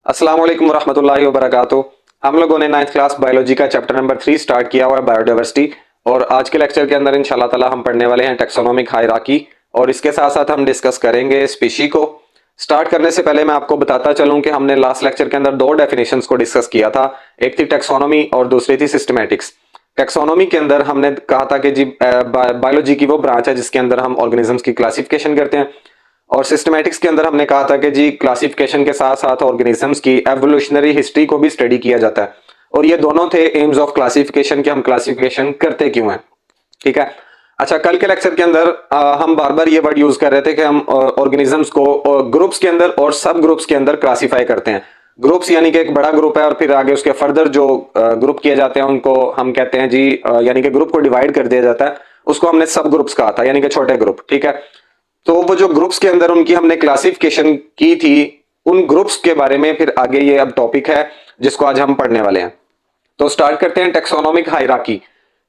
अस्सलाम वालेकुम वरहमतुल्लाहि वबरकातुहू। हम लोगों ने 9th क्लास बायोलॉजी का चैप्टर नंबर 3 स्टार्ट किया हुआ है बायोडाइवर्सिटी। और आज के लेक्चर के अंदर इंशाल्लाह ताला हम पढ़ने वाले हैं टेक्सोनोमिक हायरार्की और इसके साथ साथ हम डिस्कस करेंगे स्पीशी को। स्टार्ट करने से पहले मैं आपको बताता चलूं कि हमने लास्ट लेक्चर के अंदर दो डेफिनेशंस को डिस्कस किया था। एक थी टेक्सोनोमी और दूसरी थी सिस्टमैटिक्स। टेक्सोनोमी के अंदर हमने कहा था कि जी बायोलॉजी की वो ब्रांच है जिसके अंदर हम ऑर्गेनिजम्स की क्लासिफिकेशन करते हैं, और सिस्टमैटिक्स के अंदर हमने कहा था कि जी क्लासिफिकेशन के साथ साथ ऑर्गेनिजम्स की एवोल्यूशनरी हिस्ट्री को भी स्टडी किया जाता है। और ये दोनों थे एम्स ऑफ क्लासिफिकेशन के, हम क्लासिफिकेशन करते क्यों हैं। ठीक है। अच्छा, कल के लेक्चर के अंदर हम बार बार ये वर्ड यूज कर रहे थे कि हम ऑर्गेनिजम्स को ग्रुप्स के अंदर और सब ग्रुप्स के अंदर क्लासिफाई करते हैं। ग्रुप्स यानी कि एक बड़ा ग्रुप है और फिर आगे उसके फर्दर जो ग्रुप किए जाते हैं उनको हम कहते हैं जी यानी कि ग्रुप को डिवाइड कर दिया जाता है, उसको हमने सब ग्रुप्स कहा था, यानी कि छोटे ग्रुप। ठीक है। तो वो जो ग्रुप्स के अंदर उनकी हमने क्लासिफिकेशन की थी, उन ग्रुप्स के बारे में फिर आगे ये अब टॉपिक है जिसको आज हम पढ़ने वाले हैं। तो स्टार्ट करते हैं टेक्सोनोमिक हायरार्की।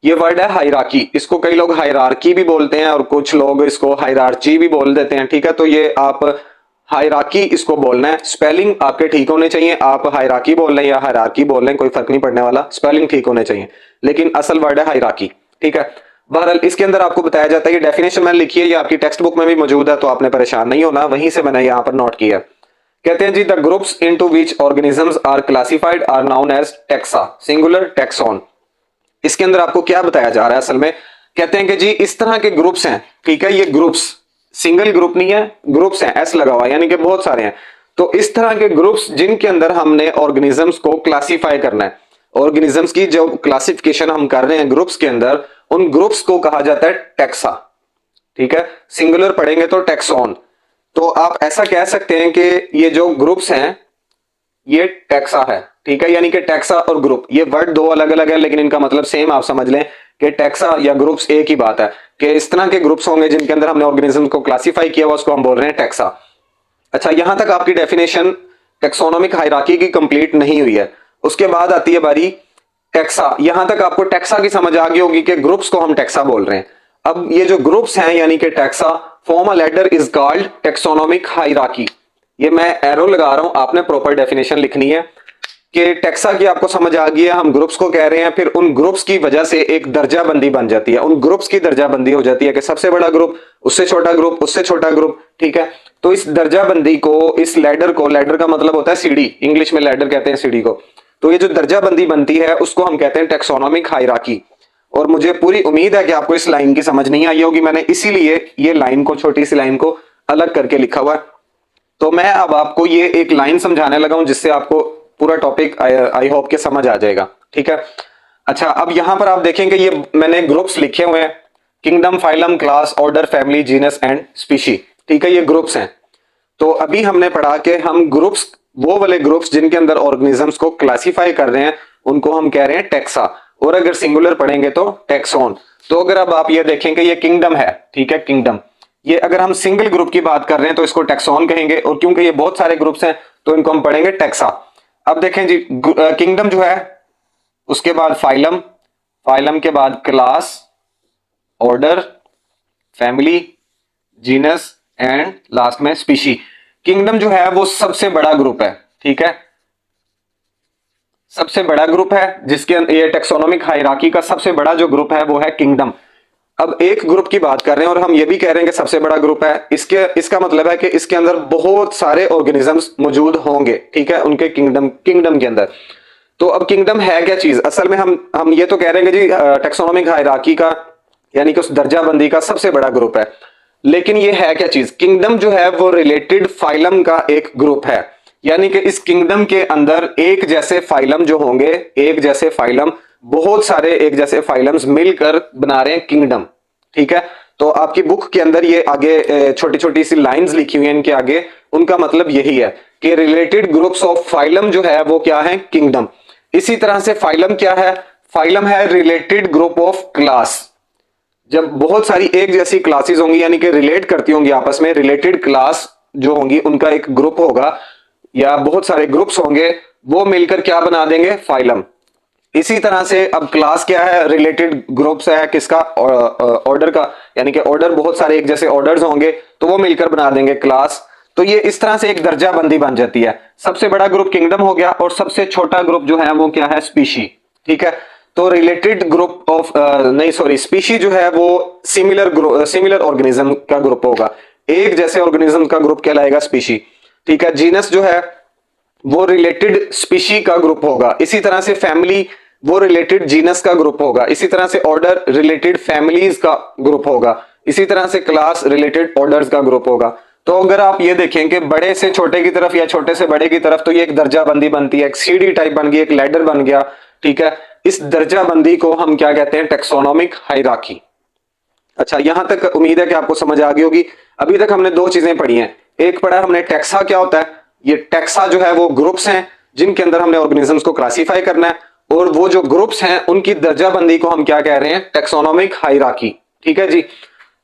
ये वर्ड है हायरार्की, इसको कई लोग हायरार्की भी बोलते हैं और कुछ लोग इसको हायरार्ची भी बोल देते हैं। ठीक है, तो ये आप हायरार्की इसको बोलना है। स्पेलिंग आपके ठीक होने चाहिए, आप हायरार्की बोल रहे हैं या हायरार्की बोल रहे हैं कोई फर्क नहीं पड़ने वाला, स्पेलिंग ठीक होने चाहिए, लेकिन असल वर्ड है हायरार्की। ठीक है। बहरहाल इसके अंदर आपको बताया जाता है, ये डेफिनेशन मैंने लिखी है, ये आपकी टेक्स्ट बुक में भी मौजूद है, तो आपने परेशान नहीं होना, वहीं से मैंने यहाँ पर नोट किया। कहते हैं जी the groups into which organisms are classified are known as taxa, singular taxon. इसके अंदर आपको क्या बताया जा रहा है असल में, कहते हैं कि जी इस तरह के ग्रुप्स हैं। ठीक है, ये ग्रुप्स सिंगल ग्रुप नहीं है, ग्रुप्स हैं, एस लगा हुआ है, यानी कि बहुत सारे हैं। तो इस तरह के ग्रुप्स जिनके अंदर हमने ऑर्गेनिजम्स को क्लासिफाई करना है, ऑर्गेनिजम्स की जो क्लासिफिकेशन हम कर रहे हैं ग्रुप्स के अंदर, उन ग्रुप्स को कहा जाता है टेक्सा। ठीक है, सिंगुलर पढ़ेंगे तो टेक्सोन। तो आप ऐसा कह सकते हैं कि ये जो ग्रुप्स हैं ये टेक्सा है। ठीक है, यानी कि टेक्सा और ग्रुप, ये वर्ड दो अलग अलग है लेकिन इनका मतलब सेम, आप समझ लें कि टेक्सा या ग्रुप्स एक ही बात है, कि इस तरह के ग्रुप्स होंगे जिनके अंदर हमने ऑर्गेनिज्म को क्लासिफाई किया हुआ, उसको हम बोल रहे हैं टेक्सा। अच्छा, यहां तक आपकी डेफिनेशन टेक्सोनोमिक हायरार्की की कंप्लीट नहीं हुई है। उसके बाद आती है बारी टेक्सा। यहां तक आपको टेक्सा की समझ आ गई होगी कि ग्रुप्स को हम टेक्सा बोल रहे हैं। अब ये जो ग्रुप्स हैं यानी कि taxa form a ladder is called taxonomic hierarchy. ये मैं एरो लगा रहा हूं, आपने प्रॉपर डेफिनेशन लिखनी है कि टेक्सा की आपको समझ आ गई है, हम ग्रुप्स को कह रहे हैं, फिर उन ग्रुप्स की वजह से एक दर्जा बंदी बन जाती है, उन ग्रुप्स की दर्जा बंदी हो जाती है कि सबसे बड़ा ग्रुप, उससे छोटा ग्रुप, उससे छोटा ग्रुप। ठीक है, तो इस दर्जा बंदी को, इस लैडर को, लैडर का मतलब होता है सीढ़ी, इंग्लिश में लैडर कहते हैं सीढ़ी को, तो ये जो दर्जा बंदी बनती है उसको हम कहते हैं टेक्सोनोमिक हायरार्की। और मुझे पूरी उम्मीद है कि आपको इस लाइन की समझ नहीं आई होगी, मैंने इसीलिए ये लाइन को, छोटी सी लाइन को अलग करके लिखा हुआ है। तो मैं अब आपको ये एक लाइन समझाने लगा हूं जिससे आपको पूरा टॉपिक आई होप के समझ आ जाएगा। ठीक है। अच्छा, अब यहां पर आप देखेंगे ये मैंने ग्रुप्स लिखे हुए हैं, kingdom, phylum, class, order, family, genus and species. ठीक है, ये ग्रुप्स हैं। तो अभी हमने पढ़ा कि हम ग्रुप्स, वो वाले ग्रुप्स जिनके अंदर ऑर्गेनिजम्स को क्लासिफाई कर रहे हैं उनको हम कह रहे हैं टेक्सा, और अगर सिंगुलर पढ़ेंगे तो टेक्सोन। तो अगर अब आप ये देखेंगे ये किंगडम है, ठीक है, किंगडम, ये अगर हम सिंगल ग्रुप की बात कर रहे हैं तो इसको टेक्सोन कहेंगे, और क्योंकि ये बहुत सारे ग्रुप्स हैं तो इनको हम पढ़ेंगे टेक्सा। अब देखें जी किंगडम जो है, उसके बाद फाइलम, फाइलम के बाद class, order, family, genus and last में स्पीशी। किंगडम जो है वो सबसे बड़ा ग्रुप है। ठीक है, सबसे बड़ा ग्रुप है जिसके ये टेक्सोनोमिक हायरार्की का सबसे बड़ा जो ग्रुप है वो है किंगडम। अब एक ग्रुप की बात कर रहे हैं और हम ये भी कह रहे हैं कि सबसे बड़ा ग्रुप है, इसका मतलब है कि इसके अंदर बहुत सारे ऑर्गेनिजम्स मौजूद होंगे। ठीक है, उनके किंगडम के अंदर। तो अब किंगडम है क्या चीज, असल में हम ये तो कह रहे हैं कि जी टेक्सोनोमिक हायरार्की का यानी कि उस दर्जाबंदी का सबसे बड़ा ग्रुप है, लेकिन ये है क्या चीज। किंगडम जो है वो रिलेटेड फाइलम का एक ग्रुप है, यानी कि इस किंगडम के अंदर एक जैसे फाइलम जो होंगे, एक जैसे फाइलम, बहुत सारे एक जैसे फाइलम्स मिलकर बना रहे हैं किंगडम। ठीक है, तो आपकी बुक के अंदर ये आगे छोटी छोटी सी लाइंस लिखी हुई हैं इनके आगे, उनका मतलब यही है कि रिलेटेड ग्रुप्स ऑफ फाइलम जो है वो क्या है, किंगडम। इसी तरह से फाइलम क्या है, फाइलम है रिलेटेड ग्रुप ऑफ क्लास। जब बहुत सारी एक जैसी क्लासेस होंगी यानी कि रिलेट करती होंगी आपस में, रिलेटेड क्लास जो होंगी उनका एक ग्रुप होगा या बहुत सारे ग्रुप्स होंगे, वो मिलकर क्या बना देंगे, फाइलम। इसी तरह से अब क्लास क्या है, रिलेटेड ग्रुप्स है किसका, ऑर्डर का, यानी कि ऑर्डर, बहुत सारे एक जैसे ऑर्डर्स होंगे तो वो मिलकर बना देंगे क्लास। तो ये इस तरह से एक दर्जा बंदी बन जाती है। सबसे बड़ा ग्रुप किंगडम हो गया और सबसे छोटा ग्रुप जो है वो क्या है, स्पीशी। ठीक है, तो रिलेटेड ग्रुप ऑफ नहीं सॉरी स्पीशी जो है वो सिमिलर ऑर्गेनिज्म का ग्रुप होगा। एक जैसे ऑर्गेनिज्म का ग्रुप कहलाएगा स्पीशी। ठीक है, जीनस जो है वो रिलेटेड स्पीशी का ग्रुप होगा। इसी तरह से फैमिली वो रिलेटेड जीनस का ग्रुप होगा। इसी तरह से ऑर्डर रिलेटेड फैमिलीज का ग्रुप होगा। इसी तरह से क्लास रिलेटेड ऑर्डर्स का ग्रुप होगा। तो अगर आप ये देखें कि बड़े से छोटे की तरफ या छोटे से बड़े की तरफ, तो ये एक दर्जा बंदी बनती है, एक सीढ़ी टाइप बन गई, एक लैडर बन गया। ठीक है, इस दर्जा बंदी को हम क्या कहते हैं, टेक्सोनोमिक हायरार्की। अच्छा, यहां तक उम्मीद है कि आपको समझ आ गई होगी। अभी तक हमने दो चीजें पढ़ी हैं। एक पढ़ा हमने टैक्सा क्या होता है। ये टैक्सा जो है वो ग्रुप्स हैं जिनके अंदर हमने ऑर्गेनिजम्स को क्लासिफाई करना है, और वो जो ग्रुप्स हैं उनकी दर्जाबंदी को हम क्या कह रहे हैं, टेक्सोनोमिक हायरार्की। ठीक है जी।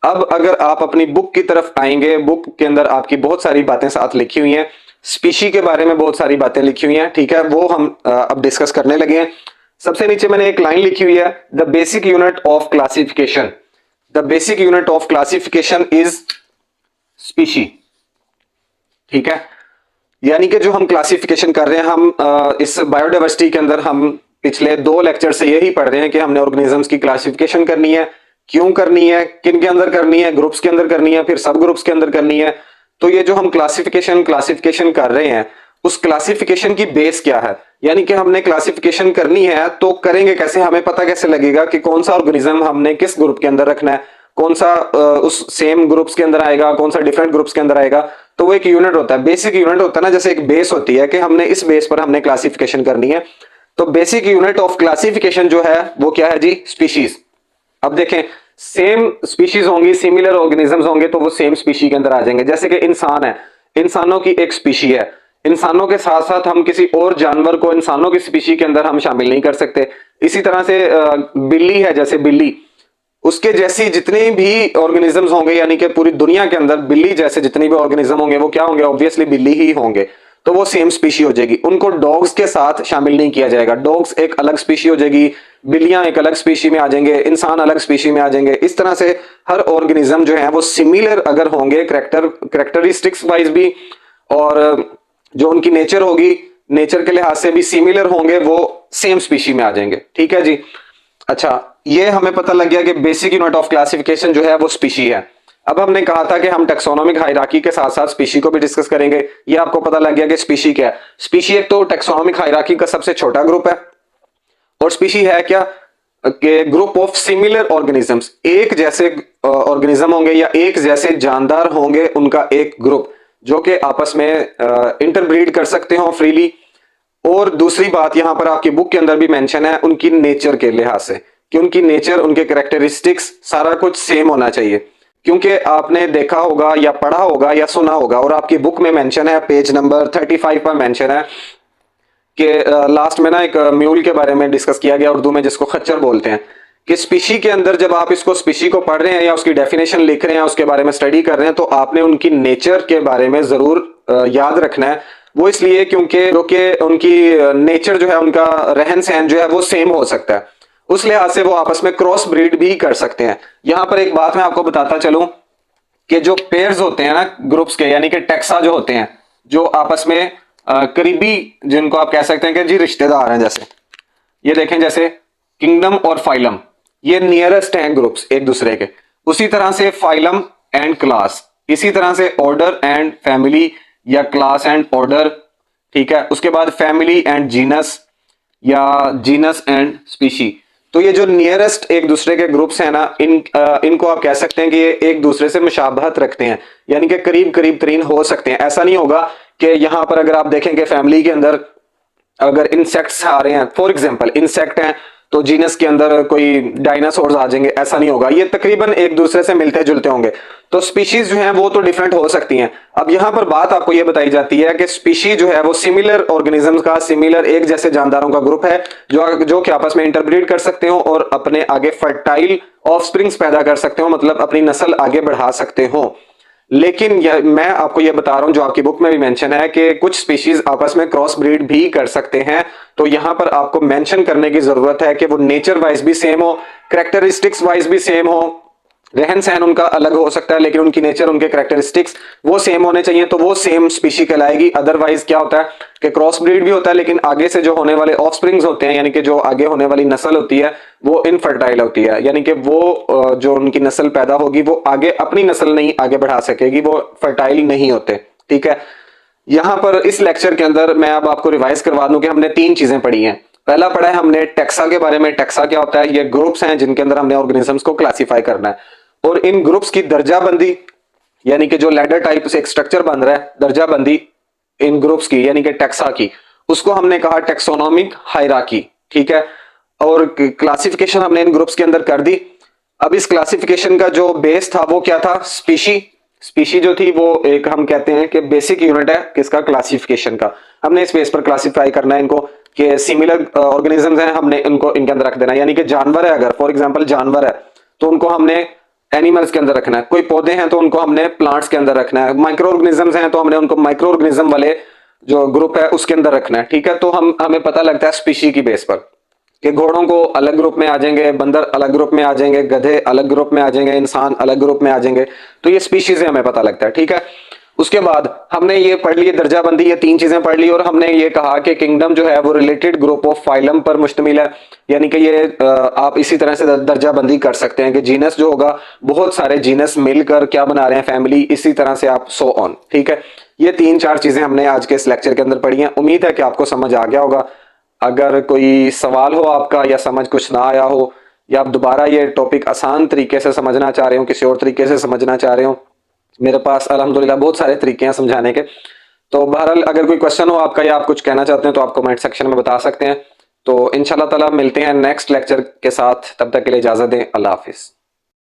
अब अगर आप अपनी बुक की तरफ आएंगे, बुक के अंदर आपकी बहुत सारी बातें साथ लिखी हुई हैं, स्पीशी के बारे में बहुत सारी बातें लिखी हुई हैं। ठीक है, वो हम अब डिस्कस करने लगे हैं। सबसे नीचे मैंने एक लाइन लिखी हुई है, the basic unit of classification. The basic unit of classification is species. ठीक है, यानी कि जो हम क्लासिफिकेशन कर रहे हैं, हम इस बायोडाइवर्सिटी के अंदर हम पिछले 2 लेक्चर से यही पढ़ रहे हैं कि हमने ऑर्गेनिजम्स की क्लासिफिकेशन करनी है। क्यों करनी है, किन के अंदर करनी है, ग्रुप्स के अंदर करनी है, फिर सब ग्रुप्स के अंदर करनी है। तो ये जो हम क्लासिफिकेशन कर रहे हैं, उस क्लासिफिकेशन की बेस क्या है, यानी कि हमने क्लासिफिकेशन करनी है तो करेंगे कैसे, हमें पता कैसे लगेगा कि कौन सा ऑर्गेनिज्म हमने किस ग्रुप के अंदर रखना है, कौन सा उस सेम ग्रुप्स के अंदर आएगा, कौन सा डिफरेंट ग्रुप्स के अंदर आएगा। तो वो एक यूनिट होता है, बेसिक यूनिट होता है ना, जैसे एक बेस होती है कि हमने इस बेस पर हमने क्लासिफिकेशन करनी है। तो बेसिक यूनिट ऑफ क्लासिफिकेशन जो है वो क्या है जी, स्पीशीज। अब देखें, सेम स्पीशीज होंगी, सिमिलर ऑर्गेनिजम्स होंगे, तो वो सेम स्पीशी के अंदर आ जाएंगे। जैसे कि इंसान है, इंसानों की एक स्पीशी है, इंसानों के साथ साथ हम किसी और जानवर को इंसानों की स्पीशी के अंदर हम शामिल नहीं कर सकते। इसी तरह से बिल्ली है, जैसे बिल्ली, उसके जैसी जितने भी ऑर्गेनिजम्स होंगे, यानी कि पूरी दुनिया के अंदर बिल्ली जैसे जितने भी ऑर्गेनिज्म होंगे वो क्या होंगे, ऑब्वियसली बिल्ली ही होंगे। तो वो सेम स्पीशी हो जाएगी, उनको डॉग्स के साथ शामिल नहीं किया जाएगा। डॉग्स एक अलग स्पीशी हो जाएगी, बिल्लियां एक अलग स्पीशी में आ जाएंगे, इंसान अलग स्पीशी में आ जाएंगे। इस तरह से हर ऑर्गेनिज्म जो है वो सिमिलर अगर होंगे करेक्टरिस्टिक्स वाइज भी, और जो उनकी नेचर होगी, नेचर के लिहाज से भी सिमिलर होंगे, वो सेम स्पीशी में आ जाएंगे। ठीक है जी। अच्छा, ये हमें पता लग गया कि बेसिक यूनिट ऑफ क्लासिफिकेशन जो है वो स्पीशी है। अब हमने कहा था कि हम टेक्सोनोमिक हायरार्की के साथ साथ स्पीशी को भी डिस्कस करेंगे। ये आपको पता लग गया कि स्पीशी क्या है। स्पीशी एक तो टेक्सोनोमिक हायरार्की का सबसे छोटा ग्रुप है, और स्पीशी है क्या, कि ग्रुप ऑफ सिमिलर ऑर्गेनिजम्स, एक जैसे ऑर्गेनिज्म होंगे या एक जैसे जानदार होंगे, उनका एक ग्रुप जो कि आपस में इंटरब्रीड कर सकते हो फ्रीली। और दूसरी बात यहां पर आपकी बुक के अंदर भी मेंशन है, उनकी नेचर के लिहाज से, कि उनकी नेचर, उनके कैरेक्टरिस्टिक्स सारा कुछ सेम होना चाहिए। क्योंकि आपने देखा होगा या पढ़ा होगा या सुना होगा, और आपकी बुक में मेंशन है, पेज नंबर 35 पर मेंशन है कि लास्ट में ना एक म्यूल के बारे में डिस्कस किया गया, उर्दू में जिसको खच्चर बोलते हैं, कि स्पीशी के अंदर जब आप इसको स्पीशी को पढ़ रहे हैं या उसकी डेफिनेशन लिख रहे हैं, उसके बारे में स्टडी कर रहे हैं, तो आपने उनकी नेचर के बारे में जरूर याद रखना है। वो इसलिए क्योंकि उनकी नेचर जो है, उनका रहन सहन जो है वो सेम हो सकता है, उस लिहाज से वो आपस में क्रॉस ब्रीड भी कर सकते हैं। यहां पर एक बात मैं आपको बताता चलूं कि जो पेयर्स होते हैं ना ग्रुप्स के, यानी कि टैक्सा जो होते हैं, जो आपस में करीबी, जिनको आप कह सकते हैं कि जी रिश्तेदार हैं, जैसे ये देखें, जैसे किंगडम और फाइलम, ये नियरेस्ट हैं ग्रुप्स एक दूसरे के। उसी तरह से फाइलम एंड क्लास, इसी तरह से ऑर्डर एंड फैमिली या क्लास एंड ऑर्डर। ठीक है, उसके बाद फैमिली एंड जीनस या जीनस एंड स्पीशी। तो ये जो नियरेस्ट एक दूसरे के ग्रुप्स हैं ना, इनको आप कह सकते हैं कि ये एक दूसरे से मुशाबहत रखते हैं, यानी कि करीब करीब तरीन हो सकते हैं। ऐसा नहीं होगा कि यहां पर अगर आप देखेंगे फैमिली के अंदर अगर इंसेक्ट्स आ रहे हैं, फॉर एग्जांपल इंसेक्ट हैं, तो जीनस के अंदर कोई डायनासोर्स आ जाएंगे, ऐसा नहीं होगा। ये तकरीबन एक दूसरे से मिलते जुलते होंगे। तो स्पीशीज जो हैं वो तो डिफरेंट हो सकती हैं। अब यहां पर बात आपको ये बताई जाती है कि स्पीशी जो है वो सिमिलर ऑर्गेनिजम्स का, सिमिलर एक जैसे जानदारों का ग्रुप है, जो कि आपस में इंटरब्रीड कर सकते हो और अपने आगे फर्टाइल ऑफस्प्रिंग्स पैदा कर सकते हो, मतलब अपनी नस्ल आगे बढ़ा सकते हो। लेकिन मैं आपको ये बता रहा हूं, जो आपकी बुक में भी मेंशन है, कि कुछ स्पीशीज आपस में क्रॉस ब्रीड भी कर सकते हैं। तो यहां पर आपको मेंशन करने की जरूरत है कि वो नेचर वाइज भी सेम हो, कैरेक्टरिस्टिक्स वाइज भी सेम हो, रहन सहन उनका अलग हो सकता है, लेकिन उनकी नेचर, उनके कैरेक्टरिस्टिक्स वो सेम होने चाहिए, तो वो सेम स्पीशी कहलाएगी। अदरवाइज क्या होता है कि क्रॉस ब्रीड भी होता है, लेकिन आगे से जो होने वाले ऑफस्प्रिंग्स होते हैं, यानी कि जो आगे होने वाली नस्ल होती है वो इनफर्टाइल होती है, यानी कि वो जो उनकी नस्ल पैदा होगी वो आगे अपनी नस्ल नहीं आगे बढ़ा सकेगी, वो फर्टाइल नहीं होते। ठीक है, यहां पर इस लेक्चर के अंदर मैं अब आपको रिवाइज करवा दूं कि हमने 3 चीजें पढ़ी हैं। पहला पढ़ा है हमने टेक्सा के बारे में। टेक्सा क्या होता है? ये ग्रुप्स हैं जिनके अंदर हमने ऑर्गेनिजम्स को क्लासिफाई करना है, और इन ग्रुप्स की दर्जाबंदी, यानी कि जो लैडर टाइप से एक स्ट्रक्चर बन रहा है, दर्जाबंदी इन ग्रुप्स की यानी कि टेक्सा की, उसको हमने कहा टेक्सोनोमिक हायरार्की। ठीक है, और क्लासिफिकेशन हमने इन ग्रुप्स के अंदर कर दी। अब इस क्लासिफिकेशन का जो बेस था वो क्या था? स्पीशी। स्पीशी जो थी वो एक हम कहते हैं कि बेसिक यूनिट है किसका? क्लासिफिकेशन का। हमने इस बेस पर क्लासिफाई करना है इनको कि सिमिलर ऑर्गेनिजम्स हैं, हमने इनको इनके अंदर रख देना है। यानी कि जानवर है, अगर फॉर एग्जांपल जानवर है तो उनको हमने एनिमल्स के अंदर रखना है, कोई पौधे हैं तो उनको हमने प्लांट्स के अंदर रखना है, माइक्रो ऑर्गेनिजम्स हैं तो हमने उनको माइक्रो ऑर्गेनिज्म वाले जो ग्रुप है उसके अंदर रखना है। ठीक है, तो हमें पता लगता है स्पीशी की बेस पर कि घोड़ों को अलग ग्रुप में आ जाएंगे, बंदर अलग ग्रुप में आ जाएंगे, गधे अलग ग्रुप में आ जाएंगे, इंसान अलग ग्रुप में आ जाएंगे, तो ये स्पीशीज से हमें पता लगता है। ठीक है, उसके बाद हमने ये पढ़ ली दर्जाबंदी, ये 3 चीजें पढ़ ली, और हमने ये कहा कि किंगडम जो है वो रिलेटेड ग्रुप ऑफ फाइलम पर मुश्तमिल है, यानी कि ये आप इसी तरह से दर्जाबंदी कर सकते हैं कि जीनस जो होगा, बहुत सारे जीनस मिलकर क्या बना रहे हैं? फैमिली। इसी तरह से आप सो ऑन। ठीक है, ये 3-4 चीजें हमने आज के इस लेक्चर के अंदर पढ़ी हैं। उम्मीद है कि आपको समझ आ गया होगा। अगर कोई सवाल हो आपका, या समझ कुछ ना आया हो, या आप दोबारा ये टॉपिक आसान तरीके से समझना चाह रहे हो, किसी और तरीके से समझना चाह रहे हो, मेरे पास अल्हम्दुलिल्लाह बहुत सारे तरीके हैं समझाने के। तो बहरहाल अगर कोई क्वेश्चन हो आपका, या आप कुछ कहना चाहते हैं, तो आप कमेंट सेक्शन में बता सकते हैं। तो इंशाल्लाह ताला मिलते हैं नेक्स्ट लेक्चर के साथ, तब तक के लिए इजाजत दें। अल्लाह हाफिज।